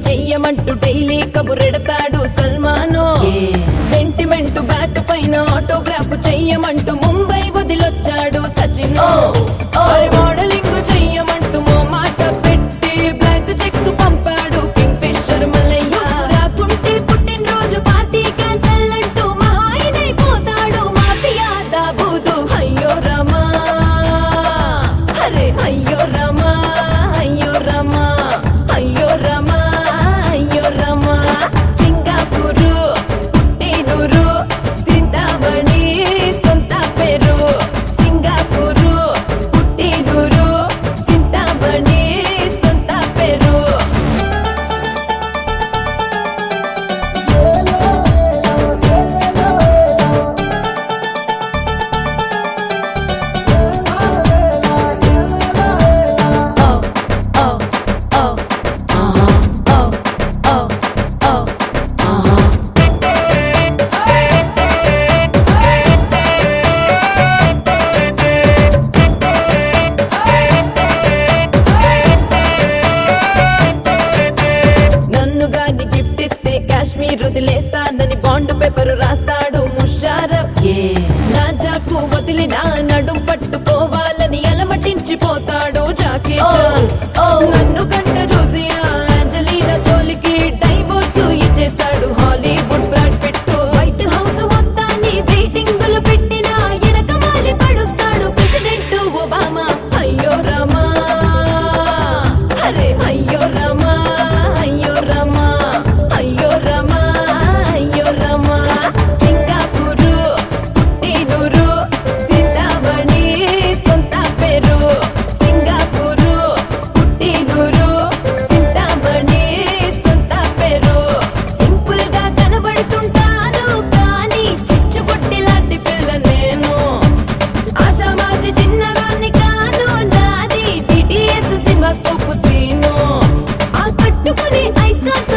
చెయ్యమంటూ daily కబురెడతాడు Salman. Sentiment bat పైన autograph చెయ్యమంటూ Mumbai వదిలొచ్చాడు Sachin. Modelling చెయ్యమంటూ మో మాట పెట్టి బ్లాంక్ చెక్ పంపాడు కింగ్ ఫిషర్ మల్లయ్య. రాకుంటే పుట్టినరోజు పార్టీ క్యాన్సల్ అంటూ మహాయిదైపోతాడు మాఫియా దాబూదు. అయ్యో రమా అరే అయ్యో రమా అయ్యో రమా అయ్యో రమా అయ్యో రమా. సింగపూరు పుట్టినూరు సింతామణి సొంత పేరు. సింగపూరు పుట్టినూరు సింతామణి సొంత పేరు. నన్ను గాని గిఫ్ట్ ఇస్తే కాశ్మీర్ వదిలేస్తానని బాండ్ పేపర్ రాస్తాడు ముషారఫ్. రాజాకు వదిలిన నడుం పట్టుకోవాలని అలమటించిపోతాడు జాకీ చాన్. నన్ను కంట చూసి అంజలీనా జోలికి డైవోర్స్ ఇచ్చేశాడు Hollywood Brad Pitt. White house మొత్తాన్ని వెయిటింగులు పెట్టిన ఎనకమాలి పడుస్తాడు ప్రెసిడెంట్ ఒబామా. అయ్యో రమా అరే అయ్యో రమా అయ్యో రమా అయ్యో రమా అయ్యో రమా. సింగపూరు పుట్టినూరు సింతామణి సొంత పేరు. సింగపూరు పుట్టినూరు సింతామణి సొంత పేరు. సింపుల్ గా కనబడుతుంటాను కానీ చిచ్చుబుట్టి లాంటి పిల్ల నేను. ఆషామాషి చిన్నదాన్ని కాను నాది BTS సినిమా స్కోప్ సీను. ఆ కట్టుకుని ఐస్ కార్ట్